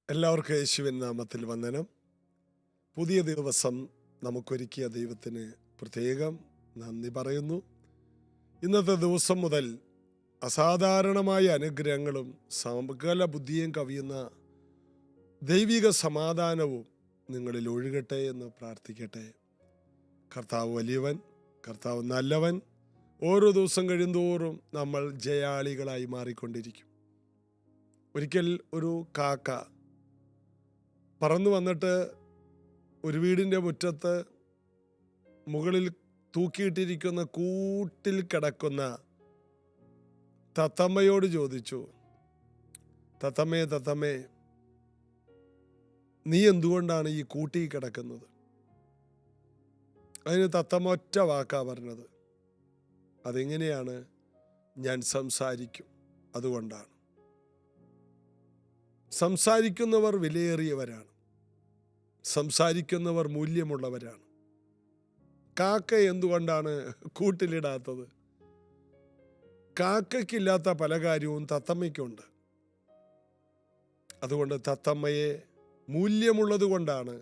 എല്ലാവർക്കും യേശുവിൻ നാമത്തിൽ വന്ദനം. പുതിയ ദിവസം നമുക്കൊരുക്കിയ ദൈവത്തിന് പ്രത്യേകം നന്ദി പറയുന്നു. ഇന്നത്തെ ദിവസം മുതൽ അസാധാരണമായ അനുഗ്രഹങ്ങളും സകല ബുദ്ധിയും കവിയുന്ന ദൈവിക സമാധാനവും നിങ്ങളിൽ ഒഴുകട്ടെ എന്ന് പ്രാർത്ഥിക്കട്ടെ. കർത്താവ് വലിയവൻ, കർത്താവ് നല്ലവൻ. ഓരോ ദിവസം കഴിയുന്തോറും നമ്മൾ ജയാളികളായി മാറിക്കൊണ്ടിരിക്കും. ഒരിക്കൽ ഒരു കാക്ക പറന്നു വന്നിട്ട് ഒരു വീടിൻ്റെ മുറ്റത്ത് മുകളിൽ തൂക്കിയിട്ടിരിക്കുന്ന കൂട്ടിൽ കിടക്കുന്ന തത്തമ്മയോട് ചോദിച്ചു, തത്തമ്മേ തത്തമ്മേ, നീ എന്തുകൊണ്ടാണ് ഈ കൂട്ടിൽ കിടക്കുന്നത്? അതിന് തത്തമ്മ ഒറ്റ വാക്കാ പറഞ്ഞത്, അതെങ്ങനെയാണ്? ഞാൻ സംസാരിക്കും, അതുകൊണ്ടാണ്. സംസാരിക്കുന്നവർ വിലയേറിയവരാണ്, സംസാരിക്കുന്നവർ മൂല്യമുള്ളവരാണ്. കാക്ക എന്തുകൊണ്ടാണ് കൂട്ടിലിടാത്തത്? കാക്കയ്ക്കില്ലാത്ത പല കാര്യവും തത്തമ്മയ്ക്കുണ്ട്. അതുകൊണ്ട് തത്തമ്മയെ മൂല്യമുള്ളത് കൊണ്ടാണ്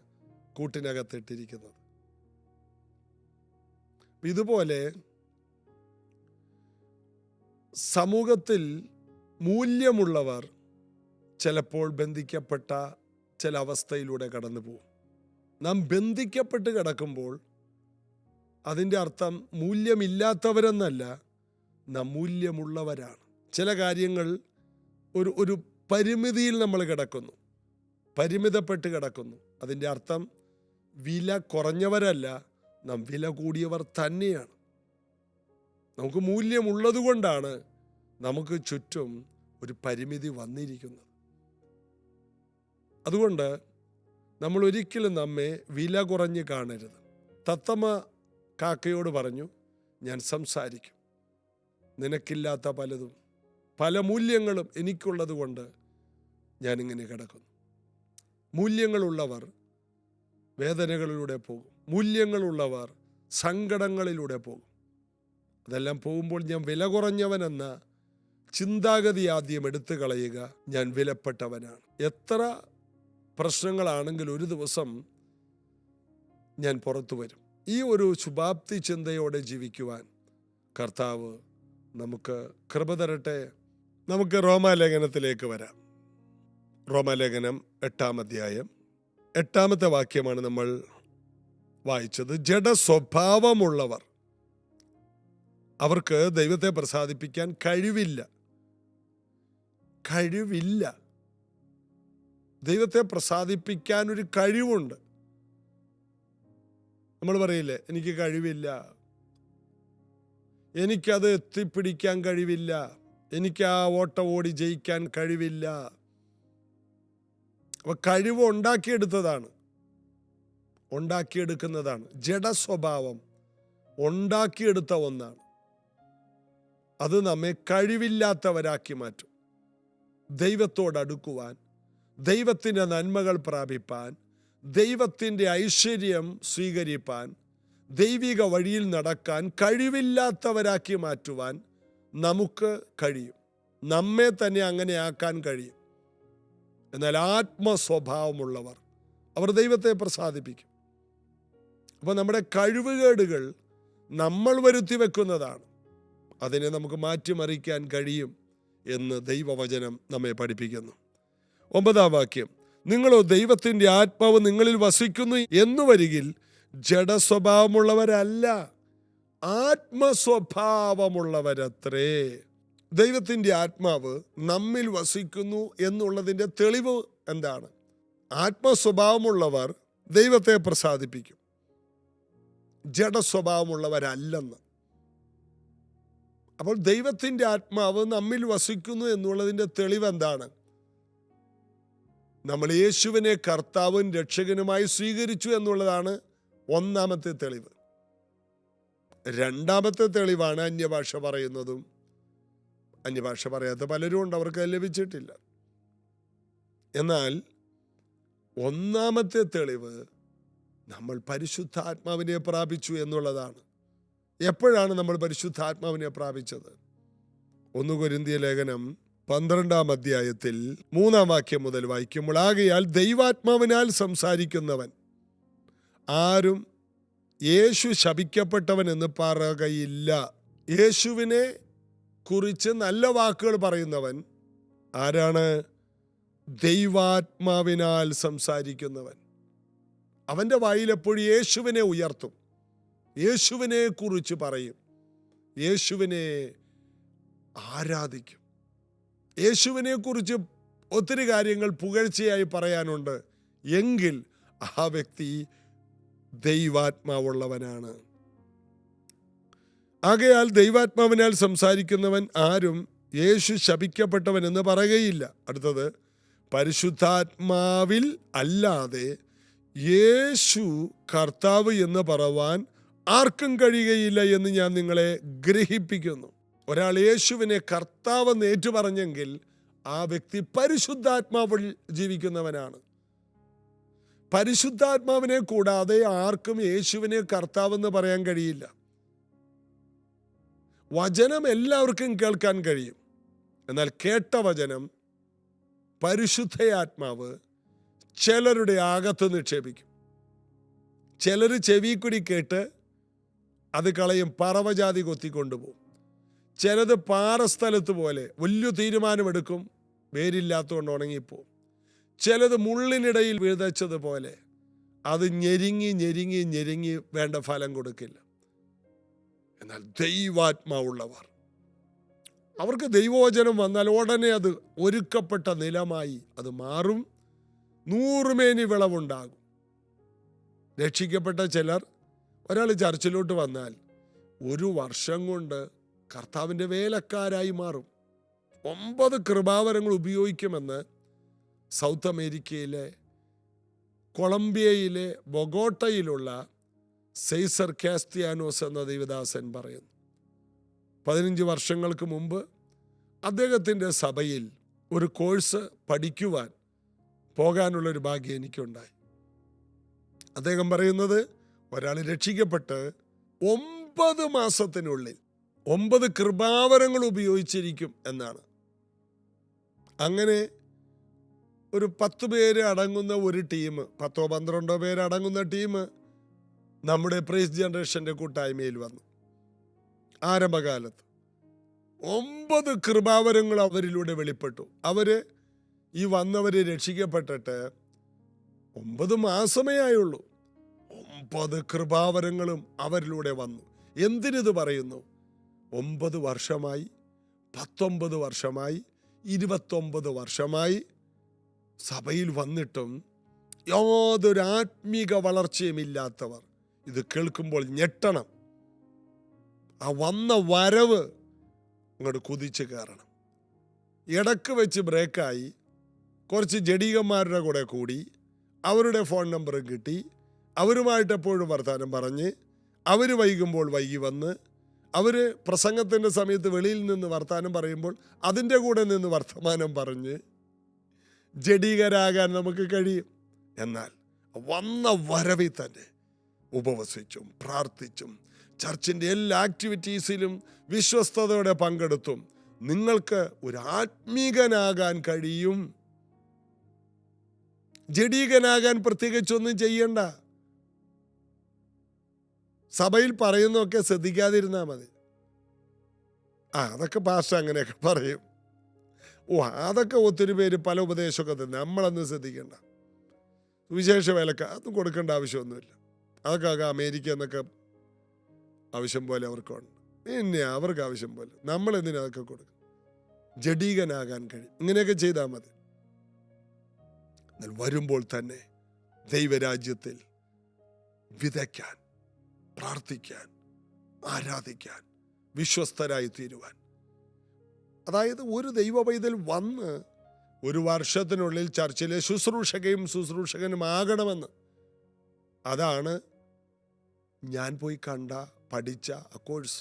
കൂട്ടിനകത്തിട്ടിരിക്കുന്നത്. ഇതുപോലെ സമൂഹത്തിൽ മൂല്യമുള്ളവർ ചിലപ്പോൾ ബന്ധിക്കപ്പെട്ട ചില അവസ്ഥയിലൂടെ കടന്നു പോകും. നാം ബന്ധിക്കപ്പെട്ട് കിടക്കുമ്പോൾ അതിൻ്റെ അർത്ഥം മൂല്യമില്ലാത്തവരെന്നല്ല, നാം മൂല്യമുള്ളവരാണ്. ചില കാര്യങ്ങൾ ഒരു പരിമിതിയിൽ നമ്മൾ കിടക്കുന്നു, പരിമിതപ്പെട്ട് കിടക്കുന്നു. അതിൻ്റെ അർത്ഥം വില കുറഞ്ഞവരല്ല, നാം വില കൂടിയവർ തന്നെയാണ്. നമുക്ക് മൂല്യമുള്ളത് കൊണ്ടാണ് നമുക്ക് ചുറ്റും ഒരു പരിമിതി വന്നിരിക്കുന്നത്. അതുകൊണ്ട് നമ്മൾ ഒരിക്കലും നമ്മെ വില കുറഞ്ഞ് കാണരുത്. തത്തമ്മ കാക്കയോട് പറഞ്ഞു, ഞാൻ സംസാരിക്കും. നിനക്കില്ലാത്ത പലതും, പല മൂല്യങ്ങളും എനിക്കുള്ളത് കൊണ്ട് ഞാനിങ്ങനെ കിടക്കുന്നു. മൂല്യങ്ങളുള്ളവർ വേദനകളിലൂടെ പോകും, മൂല്യങ്ങളുള്ളവർ സങ്കടങ്ങളിലൂടെ പോകും. അതെല്ലാം പോകുമ്പോൾ ഞാൻ വില കുറഞ്ഞവനെന്ന ചിന്താഗതി ആദ്യം എടുത്തു കളയുക. ഞാൻ വിലപ്പെട്ടവനാണ്. എത്ര പ്രശ്നങ്ങളാണെങ്കിൽ ഒരു ദിവസം ഞാൻ പുറത്തു വരും. ഈ ഒരു ശുഭാപ്തി ചിന്തയോടെ ജീവിക്കുവാൻ കർത്താവ് നമുക്ക് കൃപ തരട്ടെ. നമുക്ക് റോമാലേഖനത്തിലേക്ക് വരാം. റോമാലേഖനം 8-ാം അധ്യായം 8-ാമത്തെ വാക്യമാണ് നമ്മൾ വായിച്ചത്. ജഡ സ്വഭാവമുള്ളവർ, അവർക്ക് ദൈവത്തെ പ്രസാദിപ്പിക്കാൻ കഴിവില്ല. ദൈവത്തെ പ്രസാദിപ്പിക്കാൻ ഒരു കഴിവുണ്ട്. നമ്മൾ പറയില്ലേ, എനിക്ക് കഴിവില്ല, എനിക്കത് എത്തിപ്പിടിക്കാൻ കഴിവില്ല, എനിക്ക് ആ ഓട്ടം ഓടി ജയിക്കാൻ കഴിവില്ല. അപ്പൊ കഴിവ് ഉണ്ടാക്കിയെടുക്കുന്നതാണ്. ജഡസ്വഭാവം ഉണ്ടാക്കിയെടുത്ത ഒന്നാണ്. അത് നമ്മെ കഴിവില്ലാത്തവരാക്കി മാറ്റും. ദൈവത്തോടടുക്കുവാൻ, ദൈവത്തിൻ്റെ നന്മകൾ പ്രാപിപ്പാൻ, ദൈവത്തിൻ്റെ ഐശ്വര്യം സ്വീകരിപ്പാൻ, ദൈവിക വഴിയിൽ നടക്കാൻ കഴിവില്ലാത്തവരാക്കി മാറ്റുവാൻ നമുക്ക് കഴിയും. നമ്മെ തന്നെ അങ്ങനെ ആക്കാൻ കഴിയും. എന്നാൽ ആത്മസ്വഭാവമുള്ളവർ, അവർ ദൈവത്തെ പ്രസാദിപ്പിക്കും. അപ്പോൾ നമ്മുടെ കഴിവുകേടുകൾ നമ്മൾ വരുത്തി വെക്കുന്നതാണ്. അതിനെ നമുക്ക് മാറ്റിമറിക്കാൻ കഴിയും എന്ന് ദൈവവചനം നമ്മെ പഠിപ്പിക്കുന്നു. 9-ാം വാക്യം, നിങ്ങളോ ദൈവത്തിൻ്റെ ആത്മാവ് നിങ്ങളിൽ വസിക്കുന്നു എന്ന് വരികിൽ ജഡസ്വഭാവമുള്ളവരല്ല, ആത്മസ്വഭാവമുള്ളവരത്രേ. ദൈവത്തിൻ്റെ ആത്മാവ് നമ്മിൽ വസിക്കുന്നു എന്നുള്ളതിൻ്റെ തെളിവ് എന്താണ്? ആത്മസ്വഭാവമുള്ളവർ ദൈവത്തെ പ്രസാദിപ്പിക്കും, ജഡസ്വഭാവമുള്ളവരല്ലെന്ന്. അപ്പോൾ ദൈവത്തിൻ്റെ ആത്മാവ് നമ്മിൽ വസിക്കുന്നു എന്നുള്ളതിൻ്റെ തെളിവ് എന്താണ്? നമ്മൾ യേശുവിനെ കർത്താവും രക്ഷകനുമായി സ്വീകരിച്ചു എന്നുള്ളതാണ് ഒന്നാമത്തെ തെളിവ്. രണ്ടാമത്തെ തെളിവാണ് അന്യഭാഷ പറയുന്നതും. അന്യഭാഷ പറയാത്ത പലരും ഉണ്ട്, അവർക്ക് ലഭിച്ചിട്ടില്ല. എന്നാൽ ഒന്നാമത്തെ തെളിവ് നമ്മൾ പരിശുദ്ധാത്മാവിനെ പ്രാപിച്ചു എന്നുള്ളതാണ്. എപ്പോഴാണ് നമ്മൾ പരിശുദ്ധാത്മാവിനെ പ്രാപിച്ചത്? 1 കൊരിന്ത്യർ ലേഖനം 12-ാം അധ്യായത്തിൽ 3-ാം വാക്യം മുതൽ വായിക്കുമ്പോൾ, ആകയാൽ ദൈവാത്മാവിനാൽ സംസാരിക്കുന്നവൻ ആരും യേശു ശപിക്കപ്പെട്ടവൻ എന്ന് പറയുകയില്ല. യേശുവിനെ കുറിച്ച് നല്ല വാക്കുകൾ പറയുന്നവൻ ആരാണ്? ദൈവാത്മാവിനാൽ സംസാരിക്കുന്നവൻ. അവൻ്റെ വായിൽ എപ്പോഴും യേശുവിനെ ഉയർത്തും, യേശുവിനെ കുറിച്ച് പറയും, യേശുവിനെ ആരാധിക്കും. യേശുവിനെ കുറിച്ച് ഒത്തിരി കാര്യങ്ങൾ പുകഴ്ചയായി പറയാനുണ്ട്. എങ്കിൽ ആ വ്യക്തി ദൈവാത്മാവുള്ളവനാണ്. ആകയാൽ ദൈവാത്മാവിനാൽ സംസാരിക്കുന്നവൻ ആരും യേശു ശപിക്കപ്പെട്ടവൻ എന്ന് പറയുകയില്ല. അടുത്തത്, പരിശുദ്ധാത്മാവിൽ അല്ലാതെ യേശു കർത്താവ് എന്ന് പറവാൻ ആർക്കും കഴിയുകയില്ല എന്ന് ഞാൻ നിങ്ങളെ ഗ്രഹിപ്പിക്കുന്നു. ഒരാൾ യേശുവിനെ കർത്താവ് എന്ന് ഏറ്റുപറഞ്ഞെങ്കിൽ ആ വ്യക്തി പരിശുദ്ധാത്മാവിൽ ജീവിക്കുന്നവനാണ്. പരിശുദ്ധാത്മാവിനെ കൂടാതെ ആർക്കും യേശുവിനെ കർത്താവെന്ന് പറയാൻ കഴിയില്ല. വചനം എല്ലാവർക്കും കേൾക്കാൻ കഴിയും, എന്നാൽ കേട്ട വചനം പരിശുദ്ധയാത്മാവ് ചിലരുടെ അകത്ത് നിക്ഷേപിക്കും. ചിലർ ചെവിക്കുടി കേട്ട് അത് കളയും, പറവജാതി കൊത്തിക്കൊണ്ടുപോകും. ചിലത് പാറസ്ഥലത്ത് പോലെ വലിയ തീരുമാനമെടുക്കും, വേരില്ലാത്തതുകൊണ്ട് ഉണങ്ങിപ്പോവും. ചിലത് മുള്ളിനിടയിൽ വിതച്ചതുപോലെ അത് ഞെരുങ്ങി ഞെരുങ്ങി ഞെരുങ്ങി വേണ്ട ഫലം കൊടുക്കില്ല. എന്നാൽ ദൈവാത്മാവുള്ളവർ, അവർക്ക് ദൈവവചനം വന്നാൽ ഉടനെ അത് ഒരുക്കപ്പെട്ട നിലമായി അത് മാറും, 100 മേനി വിളവുണ്ടാകും. രക്ഷിക്കപ്പെട്ട ചിലർ, ഒരാൾ ചർച്ചിലോട്ട് വന്നാൽ 1 വർഷം കൊണ്ട് കർത്താവിൻ്റെ വേലക്കാരായി മാറും. 9 കൃപാവരങ്ങൾ ഉപയോഗിക്കുമെന്ന് സൗത്ത് അമേരിക്കയിലെ കൊളംബിയയിലെ ബൊഗോട്ടയിലുള്ള സെയ്സർ കാസ്റ്റിയാനോസ് എന്ന ദൈവദാസൻ പറയുന്നു. 15 വർഷങ്ങൾക്ക് മുമ്പ് അദ്ദേഹത്തിൻ്റെ സഭയിൽ ഒരു കോഴ്സ് പഠിക്കുവാൻ പോകാനുള്ളൊരു ഭാഗ്യം എനിക്കുണ്ടായി. അദ്ദേഹം പറയുന്നത്, ഒരാൾ രക്ഷിക്കപ്പെട്ട് 9 മാസത്തിനുള്ളിൽ 9 കൃപാവരങ്ങൾ ഉപയോഗിച്ചിരിക്കും എന്നാണ്. അങ്ങനെ ഒരു 10 പേര് അടങ്ങുന്ന ഒരു ടീം, 10-12 പേര് അടങ്ങുന്ന ടീം നമ്മുടെ പ്രൈസ് ജനറേഷൻ്റെ കൂട്ടായ്മയിൽ വന്നു. ആരംഭകാലത്ത് 9 കൃപാവരങ്ങൾ അവരിലൂടെ വെളിപ്പെട്ടു. അവര് ഈ വന്നവര് രക്ഷിക്കപ്പെട്ടിട്ട് 9 മാസമേ ആയുള്ളൂ. 9 കൃപാവരങ്ങളും അവരിലൂടെ വന്നു. എന്തിനിത് പറയുന്നു? 9 വർഷമായി, 19 വർഷമായി, 29 വർഷമായി സഭയിൽ വന്നിട്ടും യാതൊരു ആത്മീക വളർച്ചയും ഇല്ലാത്തവർ ഇത് കേൾക്കുമ്പോൾ ഞെട്ടണം. ആ വന്ന വരവ് അങ്ങോട്ട് കുതിച്ച് കയറണം. ഇടക്ക് വെച്ച് ബ്രേക്കായി കുറച്ച് ജഡീകന്മാരുടെ കൂടെ കൂടി അവരുടെ ഫോൺ നമ്പറും കിട്ടി, അവരുമായിട്ട് എപ്പോഴും വർത്തമാനം പറഞ്ഞ്, അവർ വൈകുമ്പോൾ വൈകി വന്ന്, അവർ പ്രസംഗത്തിൻ്റെ സമയത്ത് വെളിയിൽ നിന്ന് വർത്തമാനം പറയുമ്പോൾ അതിൻ്റെ കൂടെ നിന്ന് വർത്തമാനം പറഞ്ഞ് ജഡീകരാകാൻ നമുക്ക് കഴിയും. എന്നാൽ വന്ന വരവിൽ തന്നെ ഉപവസിച്ചും പ്രാർത്ഥിച്ചും ചർച്ചിൻ്റെ എല്ലാ ആക്ടിവിറ്റീസിലും വിശ്വസ്തയോടെ പങ്കെടുത്തും നിങ്ങൾക്ക് ഒരു ആത്മീകനാകാൻ കഴിയും. ജഡീകനാകാൻ പ്രത്യേകിച്ചൊന്നും ചെയ്യണ്ട. സഭയിൽ പറയുന്നതൊക്കെ ശ്രദ്ധിക്കാതിരുന്നാൽ മതി. അതൊക്കെ പാസ്റ്റർ അങ്ങനെയൊക്കെ പറയും. അതൊക്കെ ഒത്തിരി പേര് പല ഉപദേശമൊക്കെ തന്നെ, നമ്മളൊന്നും ശ്രദ്ധിക്കേണ്ട. വിശേഷ വേലക്ക് അതൊന്നും കൊടുക്കേണ്ട ആവശ്യമൊന്നുമില്ല. അതൊക്കെ അമേരിക്ക എന്നൊക്കെ ആവശ്യം പോലെ അവർക്കുണ്ട്. പിന്നെ അവർക്ക് ആവശ്യം പോലെ നമ്മൾ എന്തിനാ അതൊക്കെ കൊടുക്കും? ജഡീകനാകാൻ കഴിയും. ഇങ്ങനെയൊക്കെ ചെയ്താൽ മതി. എന്നാൽ വരുമ്പോൾ തന്നെ ദൈവരാജ്യത്തിൽ വിതയ്ക്കാൻ, പ്രാർത്ഥിക്കാൻ, ആരാധിക്കാൻ, വിശ്വസ്തരായി തീരുവാൻ. അതായത് ഒരു ദൈവ പൈതൽ വന്ന് 1 വർഷത്തിനുള്ളിൽ ചർച്ചിലെ ശുശ്രൂഷകയും ശുശ്രൂഷകനും ആകണമെന്ന്. അതാണ് ഞാൻ പോയി കണ്ട പഠിച്ച ആ കോഴ്സ്.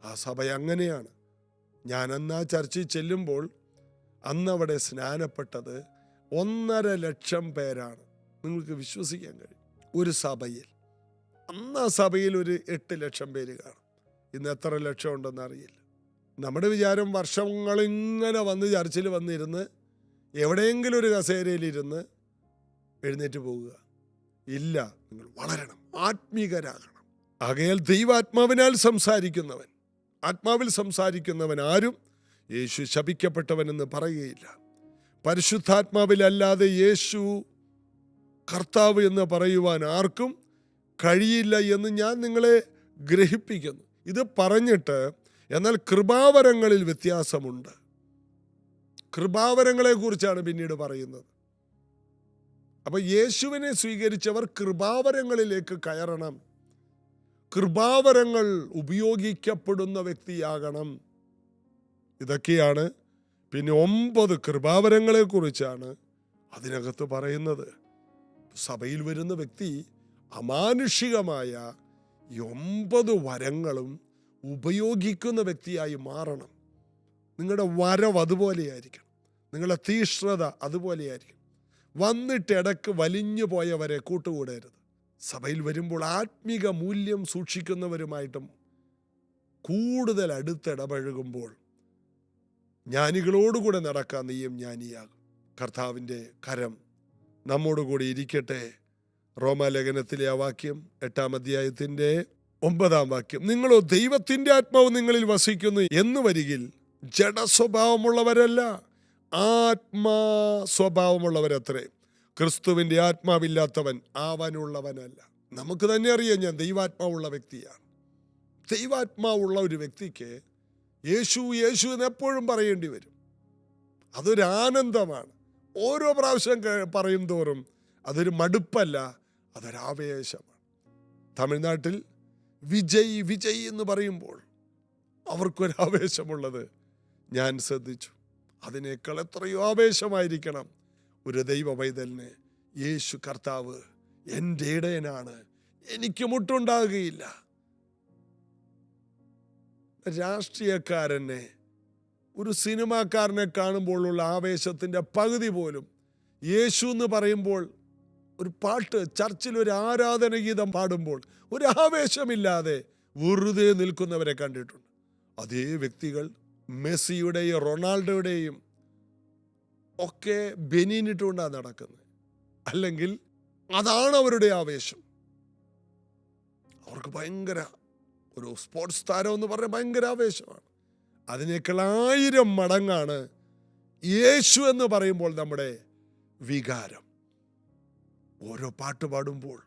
ആ സഭ അങ്ങനെയാണ്. ഞാൻ അന്ന് ആ ചർച്ചിൽ ചെല്ലുമ്പോൾ അന്നവിടെ സ്നാനപ്പെട്ടത് 1.5 ലക്ഷം പേരാണ്. നിങ്ങൾക്ക് വിശ്വസിക്കാൻ കഴിയും. ഒരു സഭയിൽ അന്ന് ആ സഭയിൽ ഒരു 8 ലക്ഷം പേര് കാണും. ഇന്ന് എത്ര ലക്ഷം ഉണ്ടെന്ന് അറിയില്ല. നമ്മുടെ വിചാരം വർഷങ്ങളിങ്ങനെ വന്ന് ചർച്ചിൽ വന്നിരുന്ന് എവിടെയെങ്കിലും ഒരു കസേരയിലിരുന്ന് എഴുന്നേറ്റ് പോവുക. ഇല്ല, നിങ്ങൾ വളരണം, ആത്മീകരാകണം. ആകയാൽ ദൈവാത്മാവിനാൽ സംസാരിക്കുന്നവൻ, ആത്മാവിൽ സംസാരിക്കുന്നവൻ ആരും യേശു ശപിക്കപ്പെട്ടവനെന്ന് പറയുകയില്ല. പരിശുദ്ധാത്മാവിലല്ലാതെ യേശു കർത്താവ് എന്ന് പറയുവാൻ ആർക്കും കഴിയില്ല എന്ന് ഞാൻ നിങ്ങളെ ഗ്രഹിപ്പിക്കുന്നു. ഇത് പറഞ്ഞിട്ട് എന്നാൽ കൃപാവരങ്ങളിൽ വ്യത്യാസമുണ്ട്. കൃപാവരങ്ങളെ കുറിച്ചാണ് പിന്നീട് പറയുന്നത്. അപ്പൊ യേശുവിനെ സ്വീകരിച്ചവർ കൃപാവരങ്ങളിലേക്ക് കയറണം. കൃപാവരങ്ങൾ ഉപയോഗിക്കപ്പെടുന്ന വ്യക്തിയാകണം. ഇതൊക്കെയാണ് പിന്നെ 9 കൃപാവരങ്ങളെ കുറിച്ചാണ് അതിനകത്ത് പറയുന്നത്. സഭയിൽ വരുന്ന വ്യക്തി അമാനുഷികമായ ഈ 9 വരങ്ങളും ഉപയോഗിക്കുന്ന വ്യക്തിയായി മാറണം. നിങ്ങളുടെ വരവ് അതുപോലെയായിരിക്കണം, നിങ്ങളുടെ തീഷ്ണത അതുപോലെയായിരിക്കണം. വന്നിട്ട് ഇടക്ക് വലിഞ്ഞു പോയവരെ കൂട്ടുകൂടരുത്. സഭയിൽ വരുമ്പോൾ ആത്മീക മൂല്യം സൂക്ഷിക്കുന്നവരുമായിട്ടും കൂടുതൽ അടുത്തിടപഴകുമ്പോൾ ജ്ഞാനികളോടുകൂടെ നടക്കാൻ നീയും ജ്ഞാനിയാകും. കർത്താവിൻ്റെ കരം നമ്മോടുകൂടി ഇരിക്കട്ടെ. റോമാലേഖനത്തിലെ ആ വാക്യം 8-ാം അധ്യായത്തിൻ്റെ 9-ാം വാക്യം, നിങ്ങളോ ദൈവത്തിൻ്റെ ആത്മാവ് നിങ്ങളിൽ വസിക്കുന്നു എന്ന് വരികിൽ ജഡസ്വഭാവമുള്ളവരല്ല, ആത്മാ സ്വഭാവമുള്ളവരത്രേ. ക്രിസ്തുവിൻ്റെ ആത്മാവില്ലാത്തവൻ അവനുള്ളവനല്ല. നമുക്ക് തന്നെ അറിയാം, ഞാൻ ദൈവാത്മാവുള്ള വ്യക്തിയാണ്. ദൈവാത്മാവുള്ള ഒരു വ്യക്തിക്ക് യേശു യേശു എന്ന് എപ്പോഴും പറയേണ്ടി വരും. അതൊരു ആനന്ദമാണ്. ഓരോ പ്രാവശ്യം പറയും തോറും അതൊരു മടുപ്പല്ല, അതൊരാവേശമാണ്. തമിഴ്നാട്ടിൽ വിജയ് വിജയ് എന്ന് പറയുമ്പോൾ അവർക്കൊരാവേശമുള്ളത് ഞാൻ ശ്രദ്ധിച്ചു. അതിനേക്കാൾ എത്രയോ ആവേശമായിരിക്കണം ഒരു ദൈവ പൈതലിന്. യേശു കർത്താവ് എൻ്റെ ഇടയനാണ്, എനിക്ക് മുട്ടുണ്ടാകുകയില്ല. രാഷ്ട്രീയക്കാരനെ, ഒരു സിനിമാക്കാരനെ കാണുമ്പോഴുള്ള ആവേശത്തിൻ്റെ പകുതി പോലും യേശു എന്ന് പറയുമ്പോൾ, ഒരു പാട്ട് ചർച്ചിൽ ഒരു ആരാധന ഗീതം പാടുമ്പോൾ ഒരു ആവേശമില്ലാതെ വെറുതെ നിൽക്കുന്നവരെ കണ്ടിട്ടുണ്ട്. അതേ വ്യക്തികൾ മെസ്സിയുടെയും റൊണാൾഡോയുടെയും ഒക്കെ ബനിയനിട്ടുകൊണ്ടാണ് നടക്കുന്നത്. അല്ലെങ്കിൽ അതാണ് അവരുടെ ആവേശം. അവർക്ക് ഭയങ്കര ഒരു സ്പോർട്സ് താരം എന്ന് പറഞ്ഞാൽ ഭയങ്കര ആവേശമാണ്. അതിനേക്കാൾ 1000 മടങ്ങാണ് യേശു എന്ന് പറയുമ്പോൾ നമ്മുടെ വികാരം. ഓരോ പാട്ട് പാടുമ്പോൾ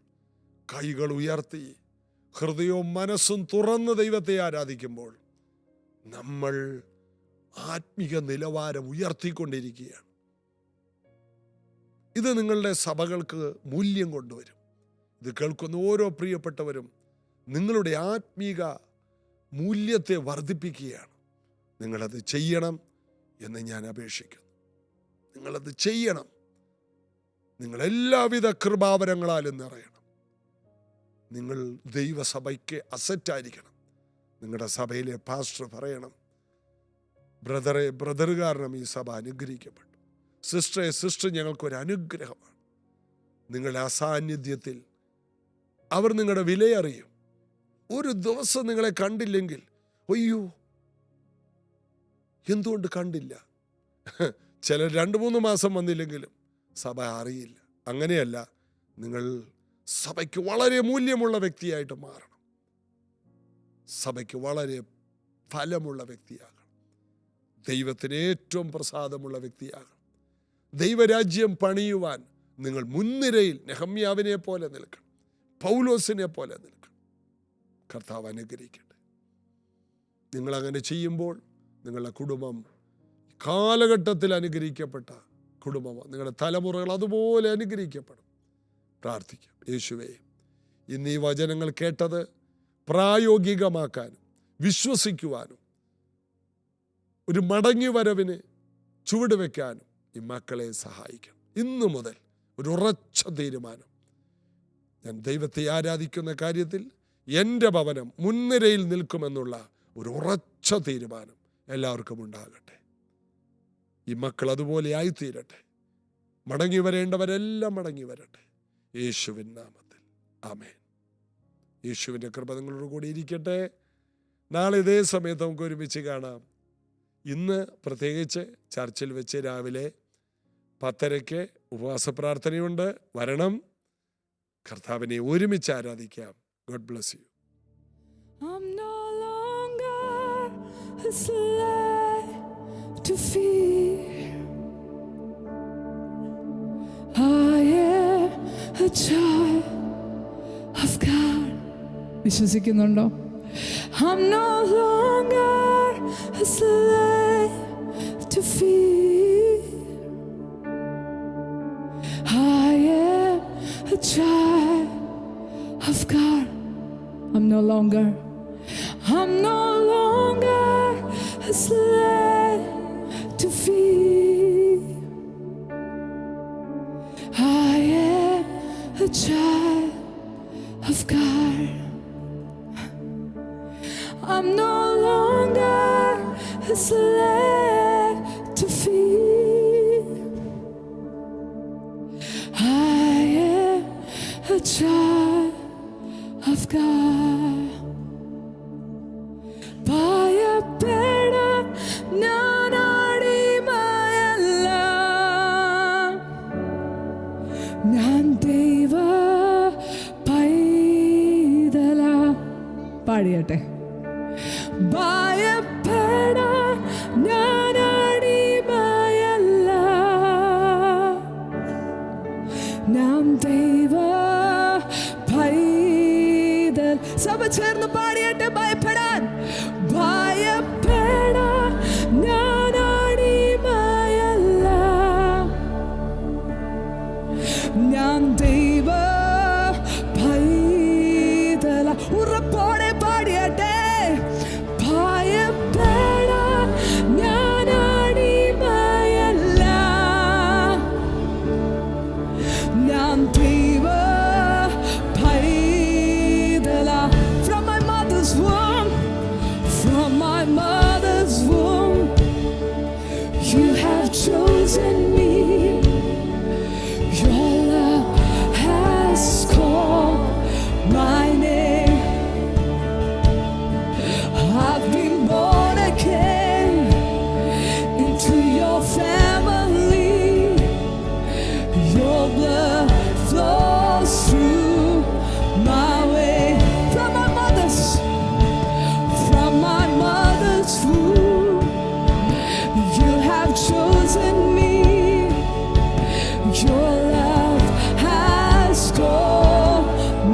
കൈകൾ ഉയർത്തി ഹൃദയവും മനസ്സും തുറന്ന് ദൈവത്തെ ആരാധിക്കുമ്പോൾ നമ്മൾ ആത്മീക നിലവാരം ഉയർത്തിക്കൊണ്ടിരിക്കുകയാണ്. ഇത് നിങ്ങളുടെ സഭകൾക്ക് മൂല്യം കൊണ്ടുവരും. ഇത് കേൾക്കുന്ന ഓരോ പ്രിയപ്പെട്ടവരും നിങ്ങളുടെ ആത്മീക മൂല്യത്തെ വർദ്ധിപ്പിക്കുകയാണ്. നിങ്ങളത് ചെയ്യണം എന്ന് ഞാൻ അപേക്ഷിക്കുന്നു. നിങ്ങളത് ചെയ്യണം. നിങ്ങളെല്ലാവിധ കൃപാവരങ്ങളാലും നിറയണം. നിങ്ങൾ ദൈവസഭയ്ക്ക് അസറ്റായിരിക്കണം. നിങ്ങളുടെ സഭയിലെ പാസ്റ്റർ പറയണം, ബ്രദർ കാരണം ഈ സഭ അനുഗ്രഹിക്കപ്പെട്ടു. സിസ്റ്റർ ഞങ്ങൾക്കൊരു അനുഗ്രഹമാണ്. നിങ്ങളുടെ അസാന്നിധ്യത്തിൽ അവർ നിങ്ങളുടെ വിലയറിയും. ഒരു ദിവസം നിങ്ങളെ കണ്ടില്ലെങ്കിൽ അയ്യോ എന്തുകൊണ്ട് കണ്ടില്ല. ചിലർ 2-3 മാസം വന്നില്ലെങ്കിലും സഭ അറിയില്ല. അങ്ങനെയല്ല, നിങ്ങൾ സഭയ്ക്ക് വളരെ മൂല്യമുള്ള വ്യക്തിയായിട്ട് മാറണം. സഭയ്ക്ക് വളരെ ഫലമുള്ള വ്യക്തിയാകണം. ദൈവത്തിന് ഏറ്റവും പ്രസാദമുള്ള വ്യക്തിയാകണം. ദൈവരാജ്യം പണിയുവാൻ നിങ്ങൾ മുൻനിരയിൽ നെഹമ്യാവിനെ പോലെ നിൽക്കണം, പൗലോസിനെ പോലെ നിൽക്കണം. കർത്താവ് അനുഗ്രഹിക്കട്ടെ. നിങ്ങളങ്ങനെ ചെയ്യുമ്പോൾ നിങ്ങളുടെ കുടുംബം കാലഘട്ടത്തിൽ അനുഗ്രഹിക്കപ്പെട്ട കുടുംബമാണ്. നിങ്ങളുടെ തലമുറകൾ അതുപോലെ അനുഗ്രഹിക്കപ്പെടും. പ്രാർത്ഥിക്കാം. യേശുവേ, ഇന്ന് ഈ വചനങ്ങൾ കേട്ടത് പ്രായോഗികമാക്കാനും വിശ്വസിക്കുവാനും ഒരു മടങ്ങി വരവിന് ചുവടുവെക്കാനും ഈ മക്കളെ സഹായിക്കണം. ഇന്നു മുതൽ ഒരു ഉറച്ച തീരുമാനം. ഞാൻ ദൈവത്തെ ആരാധിക്കുന്ന കാര്യത്തിൽ എൻ്റെ ഭവനം മുൻനിരയിൽ നിൽക്കുമെന്നുള്ള ഒരു ഉറച്ച തീരുമാനം എല്ലാവർക്കും ഉണ്ടാകട്ടെ. ഈ മക്കൾ അതുപോലെ ആയിത്തീരട്ടെ. മടങ്ങി വരേണ്ടവരെല്ലാം മടങ്ങി വരട്ടെ. യേശുവിൻ നാമത്തിൽ ആമേൻ. യേശുവിൻ്റെ കൃപ നിങ്ങളോട് കൂടി ഇരിക്കട്ടെ. നാളെ ഇതേ സമയത്ത് നമുക്ക് ഒരുമിച്ച് കാണാം. ഇന്ന് പ്രത്യേകിച്ച് ചർച്ചിൽ വെച്ച് രാവിലെ 10:30 ഉപവാസ പ്രാർത്ഥനയുണ്ട്. വരണം, കർത്താവിനെ ഒരുമിച്ച് ആരാധിക്കാം. God bless you. I'm no longer a slave to fear. I am a child of God. വിശ്വസിക്കുന്നുണ്ടോ? I'm no longer a slave to fear. I am a child of God. I'm no longer a slave to fear. I am a child of God. I'm no longer a slave to fear. I am a child of God. ഭയപ്പെടാൻ ഞാൻ അടിമയല്ല, ഞാൻ ദൈവ പൈതലാ. പാടിയട്ടെ. ഭയപ്പെടാൻ ഞാൻ അടിമയല്ല, ഞാൻ ദൈവ പൈതൽ. സഭ ചേർന്ന് പാടിയട്ടെ. ഭയപ്പെടാൻ ഞാൻ അടിമയല്ല, ഞാൻ ദൈവ പൈതല. ഉറപ്പോടെ പാടിയട്ടെ. ഭയപ്പെടാൻ ഞാൻ അടിമയല്ല, ഞാൻ ദൈവ പൈതല. From my mother's womb, from my mother's womb, you have chosen me. Your love has called my name. I've been born again into your family. Your blood flows through my way. From my mother's womb, you have chosen me. Your love has called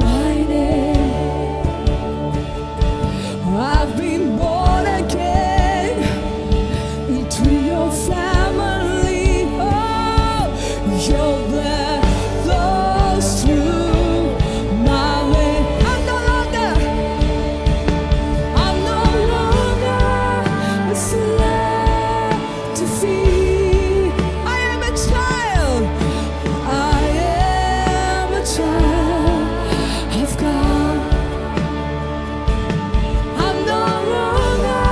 my name. I've been born again into your family. Oh, your blood flows through my way. I'm no longer a slave to fear. I am a child. I am a child of God. I'm no longer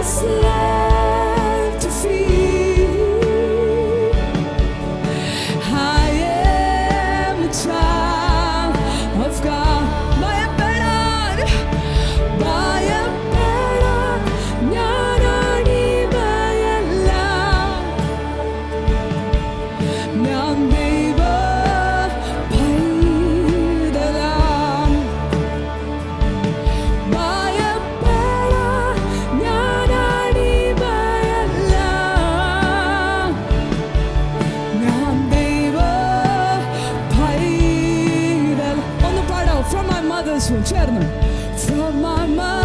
a slave to fear. I am a child of God. ഭയപ്പെടാൻ ഞാൻ അടിമയല്ല, ഞാൻ ദൈവ പൈതലാ. ഭയപ്പെടാൻ ഞാൻ അടിമയല്ല, ഞാൻ ദൈവ പൈതൽ. ഒന്ന് പാടാം. From my mother's womb ചേർന്ന്. From my mother's